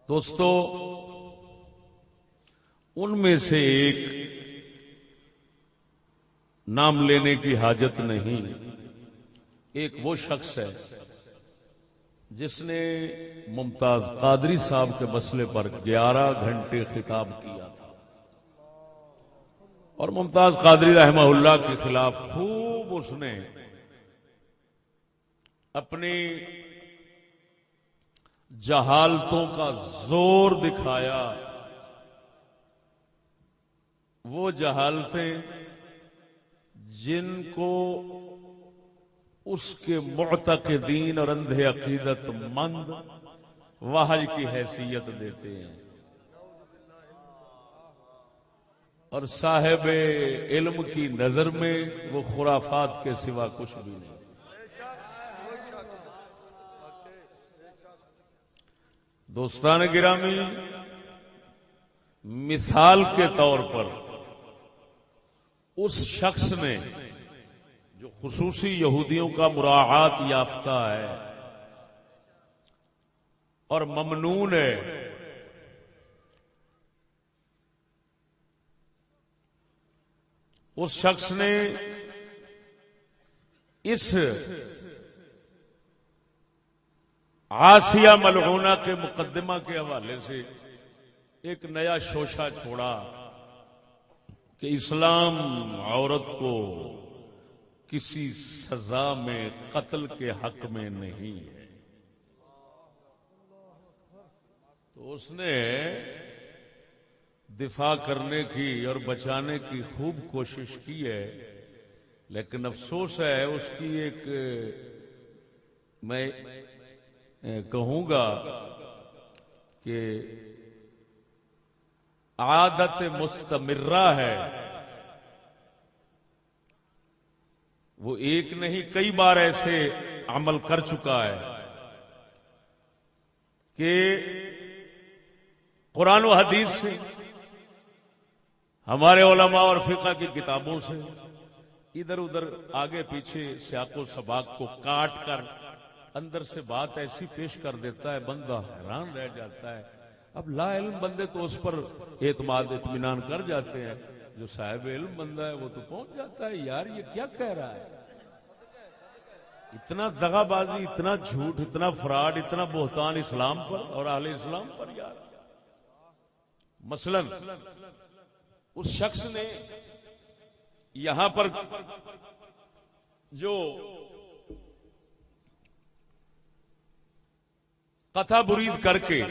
دوستو، ان میں سے ایک نام لینے کی حاجت نہیں، ایک وہ شخص ہے جس نے ممتاز قادری صاحب کے مسئلے پر 11 گھنٹے خطاب کیا تھا، اور ممتاز قادری رحمہ اللہ کے خلاف خوب اس نے اپنی جہالتوں کا زور دکھایا. وہ جہالتیں جن کو اس کے معتقدین اور اندھے عقیدت مند وحی کی حیثیت دیتے ہیں، اور صاحب علم کی نظر میں وہ خرافات کے سوا کچھ بھی نہیں. دوستان گرامی، مثال کے طور پر اس شخص نے جو خصوصی یہودیوں کا مراعات یافتہ ہے اور ممنون ہے، اس شخص نے اس آسیہ ملعونہ کے مقدمہ کے حوالے سے ایک نیا شوشہ چھوڑا کہ اسلام عورت کو کسی سزا میں قتل کے حق میں نہیں ہے. تو اس نے دفاع کرنے کی اور بچانے کی خوب کوشش کی ہے، لیکن افسوس ہے اس کی ایک میں کہوں گا کہ عادت مستمرہ ہے. وہ ایک نہیں کئی بار ایسے عمل کر چکا ہے کہ قرآن و حدیث سے، ہمارے علماء اور فقہ کی کتابوں سے ادھر ادھر آگے پیچھے سیاق و سباق کو کاٹ کر اندر سے بات ایسی پیش کر دیتا ہے، بندہ حیران رہ جاتا ہے. اب لا علم بندے تو اس پر اعتماد اطمینان کر جاتے ہیں، جو صاحب علم بندہ ہے وہ تو پہنچ جاتا ہے یار یہ کیا کہہ رہا ہے. اتنا دغا بازی، اتنا جھوٹ، اتنا فراڈ، اتنا بہتان اسلام پر اور اہل اسلام پر یار. مثلا اس شخص نے یہاں پر جو قطع برید کر کے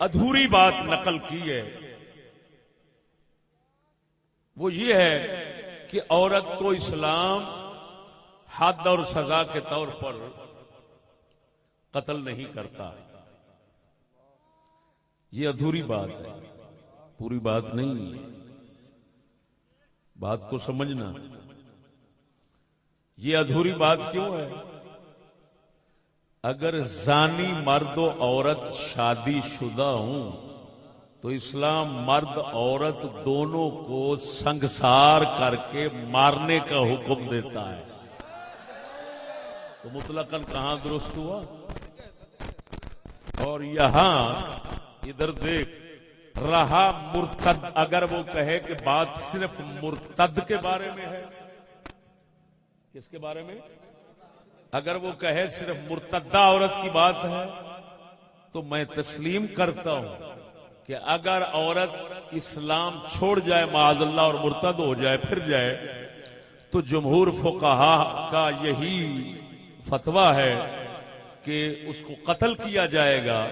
ادھوری بات نقل کی ہے وہ یہ ہے کہ عورت کو اسلام حد اور سزا کے طور پر قتل نہیں کرتا. یہ ادھوری بات ہے، پوری بات نہیں ہے. بات کو سمجھنا. یہ ادھوری بات کیوں ہے؟ اگر زانی مرد و عورت شادی شدہ ہوں تو اسلام مرد عورت دونوں کو سنگسار کر کے مارنے کا حکم دیتا ہے. تو مطلقاً کہاں درست ہوا؟ اور یہاں ادھر دیکھ رہا مرتد. اگر وہ کہے کہ بات صرف مرتد کے بارے میں ہے، کس کے بارے میں؟ اگر وہ کہے صرف مرتدہ عورت کی بات ہے تو میں تسلیم کرتا ہوں کہ اگر عورت اسلام چھوڑ جائے معاذ اللہ اور مرتد ہو جائے، پھر جائے، تو جمہور فقہا کا یہی فتویٰ ہے کہ اس کو قتل کیا جائے گا.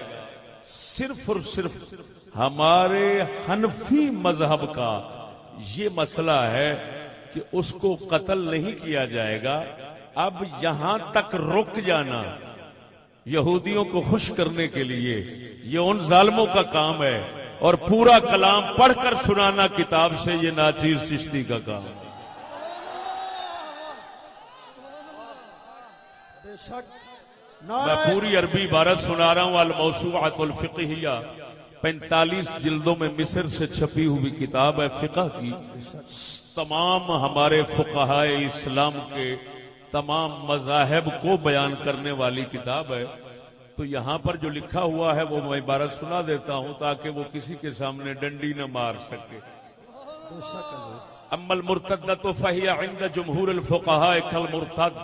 صرف اور صرف ہمارے حنفی مذہب کا یہ مسئلہ ہے کہ اس کو قتل نہیں کیا جائے گا. اب یہاں تک رک جانا یہودیوں کو خوش کرنے کے لیے یہ ان ظالموں کا کام ہے، اور پورا کلام پڑھ کر سنانا کتاب سے یہ ناچیز چشتی کا کام ہے. میں پوری عربی عبارت سنا رہا ہوں. الموسوعۃ الفقہیہ 45 جلدوں میں مصر سے چھپی ہوئی کتاب ہے فقہ کی. تمام ہمارے فقہائے اسلام کے تمام مذاہب کو بیان کرنے والی کتاب ہے. تو تو یہاں پر جو لکھا ہوا ہے وہ میں عبارت سنا دیتا ہوں تاکہ وہ کسی کے سامنے ڈنڈی نہ مار سکے. اما المرتدۃ فہی عند جمہور الفقہاء کالمرتد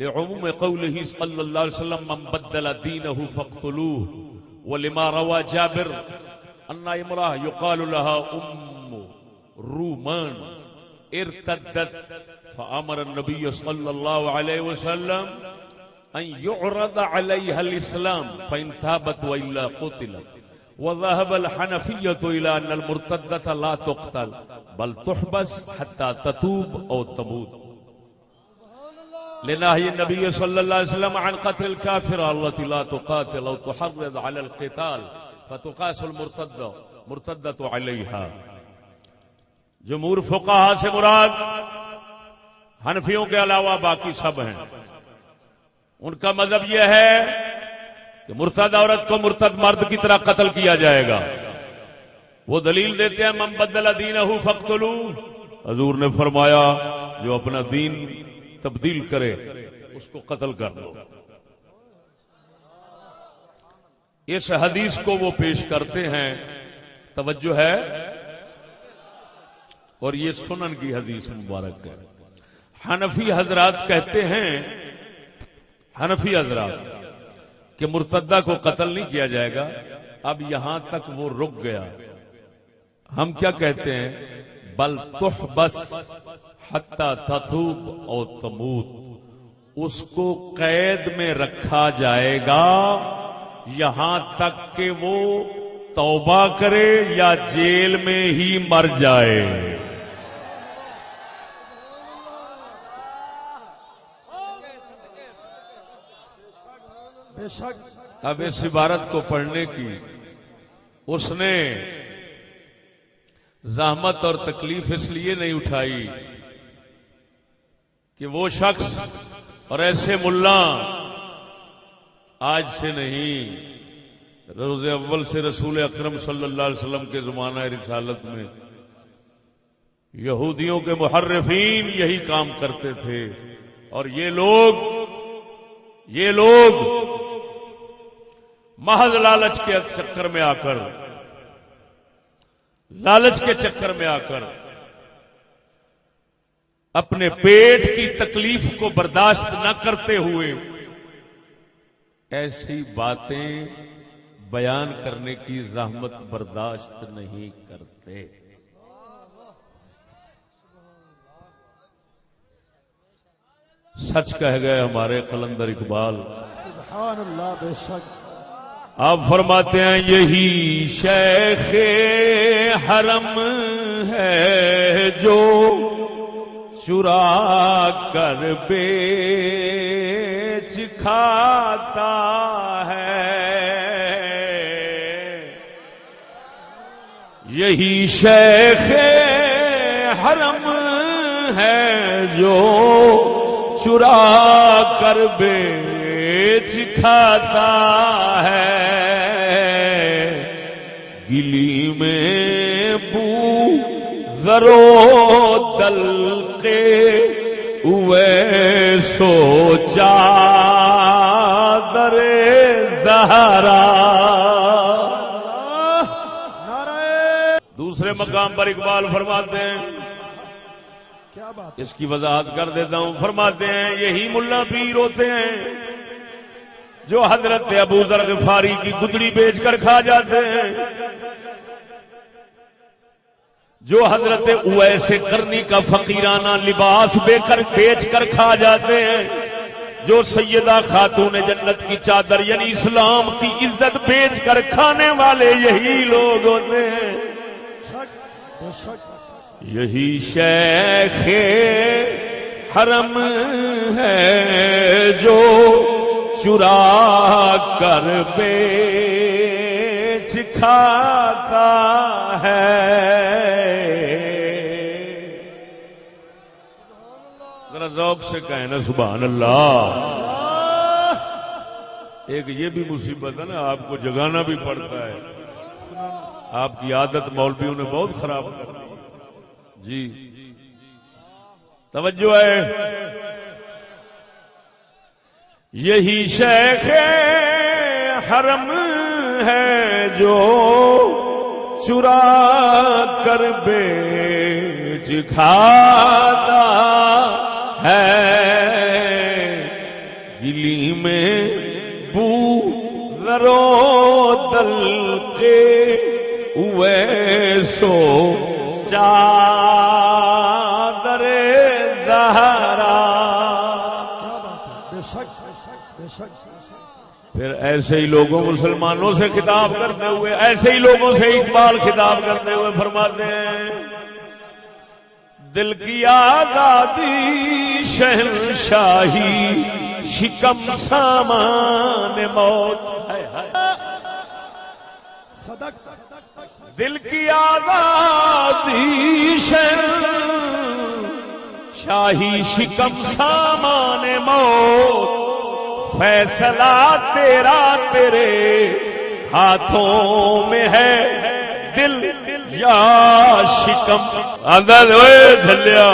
لعموم قوله صلی اللہ علیہ وسلم من بدل دینه فاقتلوه ولما روى جابر ان امرأة يقال لها رومان ارتدت فامر النبي صلی اللہ علیہ وسلم ان يعرض عليها الاسلام فان تابت والا قتلت. وذهب الحنفية الى ان المرتدة لا تقتل بل تحبس حتى تتوب او تموت لنهي النبي صلى الله عليه وسلم عن قتل الكافرة التي لا تقاتل او تحرض على القتال فتقاس المرتدة عليها. جمہور فقہاء سے مراد حنفیوں کے علاوہ باقی سب ہیں. ان کا مذہب یہ ہے کہ مرتد عورت کو مرتد مرد کی طرح قتل کیا جائے گا. وہ دلیل دیتے ہیں من بدل دینہ فاقتلوہ. حضور نے فرمایا جو اپنا دین تبدیل کرے اس کو قتل کر دو. اس حدیث کو وہ پیش کرتے ہیں, توجہ ہے, اور یہ سنن کی حدیث مبارک ہے. حنفی حضرات کہتے ہیں, حنفی حضرات کہ مرتدہ کو قتل نہیں کیا جائے گا. اب یہاں تک وہ رک گیا. ہم کیا کہتے ہیں, بل تحبس حتی تتوب او تموت. اس کو قید میں رکھا جائے گا یہاں تک کہ وہ توبہ کرے یا جیل میں ہی مر جائے. اب اس عبارت کو پڑھنے کی اس نے زحمت اور تکلیف اس لیے نہیں اٹھائی کہ وہ شخص اور ایسے ملا آج سے نہیں, روز اول سے رسول اکرم صلی اللہ علیہ وسلم کے زمانہ رسالت میں یہودیوں کے محرفین یہی کام کرتے تھے. اور یہ لوگ محض لالچ کے چکر میں آ کر, لالچ کے چکر میں آ کر اپنے پیٹ کی تکلیف کو برداشت نہ کرتے ہوئے ایسی باتیں بیان کرنے کی زحمت برداشت نہیں کرتے. سچ کہہ گئے ہمارے قلندر اقبال, سبحان اللہ. بے شک آپ فرماتے ہیں یہی شیخ حرم ہے جو چرا کر بیچ کھاتا ہے. یہی شیخ حرم ہے جو چرا کر بیچ کھاتا ہے. گلی میں بو ذرو دلقے ہوئے سو چادر زہرا. دوسرے مقام پر اقبال فرماتے ہیں, کیا بات, اس کی وضاحت کر دیتا ہوں. فرماتے ہیں یہی ملا پیر ہوتے ہیں جو حضرت ابو ذر غفاری کی گدڑی بیچ کر کھا جاتے ہیں, جو حضرت اویس قرنی کا فقیرانہ لباس بیچ کر کھا جاتے ہیں, جو سیدہ خاتون جنت کی چادر یعنی اسلام کی عزت بیچ کر کھانے والے یہی لوگ ہوتے ہیں. یہی شیخ حرم ہے جو چرا کر بیچ کھاتا ہے. ذرا ذوق سے کہیں نا سبحان اللہ. ایک یہ بھی مصیبت ہے نا, آپ کو جگانا بھی پڑتا ہے. آپ کی عادت مولویوں نے بہت خراب کر دی. جی توجہ ہے. یہی شیخ حرم ہے جو چرا کر بیچ کھاتا ہے، گلی میں بو ذرو دل کے ویسو چادر زہرا۔ کیا بات ہے، بے شک بے شک۔ پھر ایسے ہی لوگوں مسلمانوں سے خطاب کرتے ہوئے، ایسے ہی لوگوں سے اقبال خطاب کرتے ہوئے فرماتے ہیں دل کی آزادی شہنشاہی شکم سامان موت ہے، صدق۔ دل کی آزادی شہنشاہی شکم سامان موت، فیصلہ تیرا تیرے ہاتھوں میں ہے دل یا شکم۔ اندر ہوئے جھلیا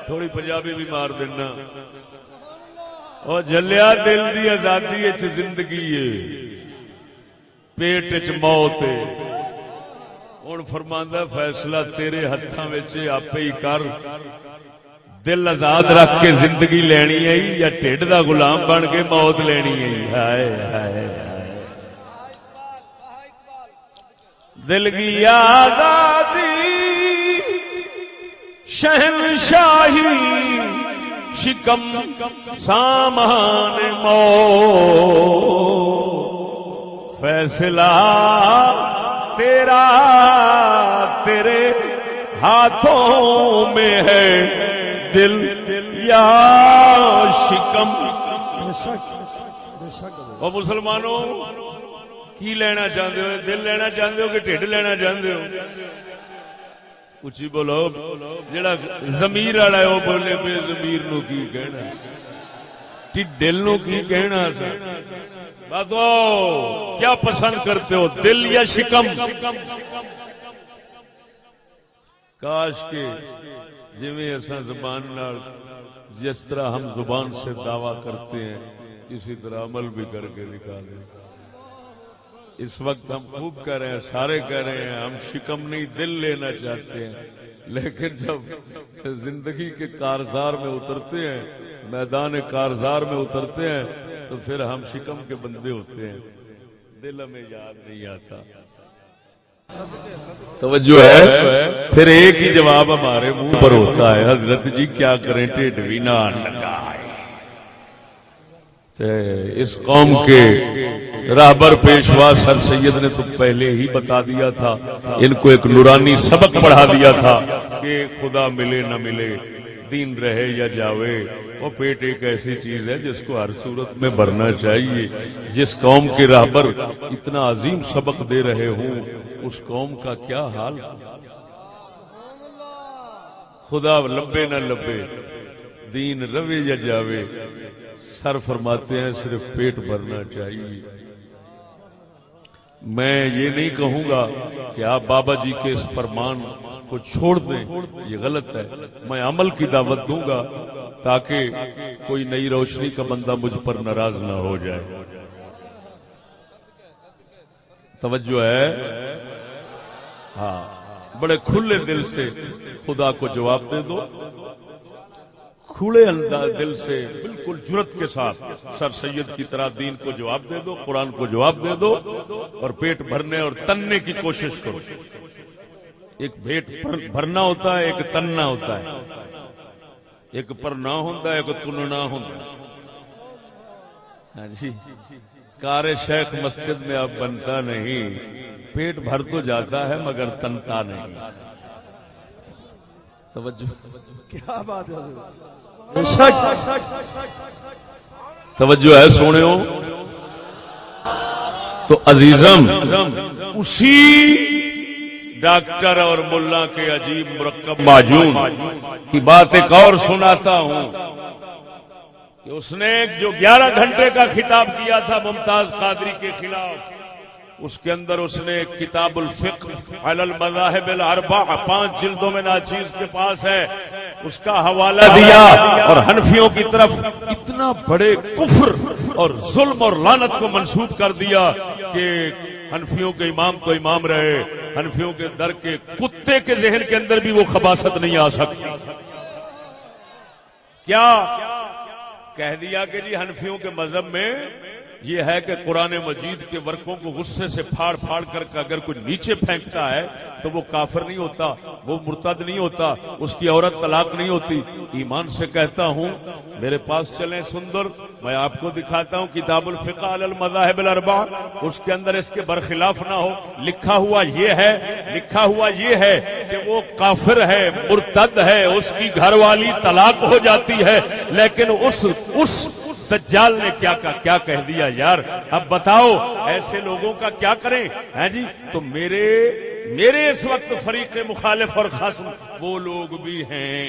تھوڑی پنجابی بھی مار دینا، اور جھلیا دل دی آزادی وچ زندگی ہے، پیٹ وچ موت ہے۔ ہن فرماندا فیصلہ تیرے ہتھاں وچ آپے ہی کر، دل آزاد رکھ کے زندگی لینی ہے یا ٹھڈ دا غلام بن کے موت لینی ہے۔ ہائے ہائے دل کی آزادی شہنشاہی شکم سامان موت، فیصلہ تیرا تیرے ہاتھوں میں ہے دل یا شکم۔ بے شک بے شک۔ اور مسلمانوں کی لینا چاہتے ہو؟ دل لینا چاہتے ہو کہ ٹھڈ لینا چاہتے ہو؟ اچھی بولو، جڑا ضمیر والا ہے وہ بولے بے ضمیر نو کی کہنا، دل نو کی کہنا؟ بتاؤ کیا پسند کرتے ہو، دل یا شکم؟ کاش کے جویں اساں زبان نال جس طرح ہم زبان سے دعویٰ کرتے ہیں اسی طرح عمل بھی کر کے نکالیں۔ اس وقت ہم خوب کہہ رہے ہیں، سارے کہہ رہے ہیں ہم شکم نہیں دل لینا چاہتے ہیں، لیکن جب زندگی کے کارزار میں اترتے ہیں، میدان کارزار میں اترتے ہیں، تو پھر ہم شکم کے بندے ہوتے ہیں، دل ہمیں یاد نہیں آتا۔ توجہ ہے؟ پھر ایک ہی جواب ہمارے منہ پر ہوتا ہے، حضرت جی کیا کریں ٹھڈ بھی نہ لگائے۔ اس قوم کے راہبر پیشوا سر سید نے تو پہلے ہی بتا دیا تھا، ان کو ایک نورانی سبق پڑھا دیا تھا کہ خدا ملے نہ ملے، دین رہے یا جاوے، وہ پیٹ ایک ایسی چیز ہے جس کو ہر صورت میں بھرنا چاہیے۔ جس قوم کے راہبر اتنا عظیم سبق دے رہے ہوں اس قوم کا کیا حال؟ خدا لبے نہ لبے، دین روے یا جاوے، سر فرماتے ہیں صرف پیٹ بھرنا چاہیے۔ میں یہ نہیں کہوں گا کہ آپ بابا جی کے اس فرمان کو چھوڑ دیں، یہ غلط ہے۔ میں عمل کی دعوت دوں گا تاکہ کوئی نئی روشنی کا بندہ مجھ پر ناراض نہ ہو جائے۔ توجہ ہے؟ ہاں، بڑے کھلے دل سے خدا کو جواب دے دو، کھلے انداز دل سے بالکل جرت کے ساتھ سر سید کی طرح دین کو جواب دے دو، قرآن کو جواب دے دو، اور پیٹ بھرنے اور تننے کی کوشش کرو۔ ایک پیٹ بھرنا ہوتا ہے، ایک تننا ہوتا ہے، ایک پرنا ہوتا ہے، ایک تننا ہوتا ہے۔ ہاں جی، کار شیخ مسجد میں اب بنتا نہیں، پیٹ بھر تو جاتا ہے مگر تنتا نہیں۔ توجہ، کیا بات ہے، توجہ ہے سونےو؟ تو عزیزم، اسی ڈاکٹر اور ملا کے عجیب مرکب معجون کی بات ایک اور سناتا ہوں کہ اس نے جو 11 گھنٹے کا خطاب کیا تھا ممتاز قادری کے خلاف، اس کے اندر اس نے کتاب الفقہ علی المذاہب الاربع 5 جلدوں میں ناچیز کے پاس ہے، اس کا حوالہ دیا اور حنفیوں کی طرف اتنا بڑے کفر اور ظلم اور لعنت کو منسوب کر دیا کہ حنفیوں کے امام تو امام رہے، حنفیوں کے در کے کتے کے ذہن کے اندر بھی وہ خباثت نہیں آ سکتی. کیا کہہ دیا کہ جی حنفیوں کے مذہب میں یہ ہے کہ قرآن مجید کے ورقوں کو غصے سے پھاڑ پھاڑ کر کے اگر کوئی نیچے پھینکتا ہے تو وہ کافر نہیں ہوتا، وہ مرتد نہیں ہوتا، اس کی عورت طلاق نہیں ہوتی. ایمان سے کہتا ہوں میرے پاس چلیں سندر، میں آپ کو دکھاتا ہوں کتاب الفقہ علی المذاہب الاربعہ، اس کے اندر اس کے برخلاف نہ ہو. لکھا ہوا یہ ہے کہ وہ کافر ہے، مرتد ہے، اس کی گھر والی طلاق ہو جاتی ہے، لیکن اس دجال نے کیا کہہ دیا یار. اب بتاؤ ایسے لوگوں کا کیا کریں؟ ہیں جی تو میرے اس وقت فریق مخالف اور خصم وہ لوگ بھی ہیں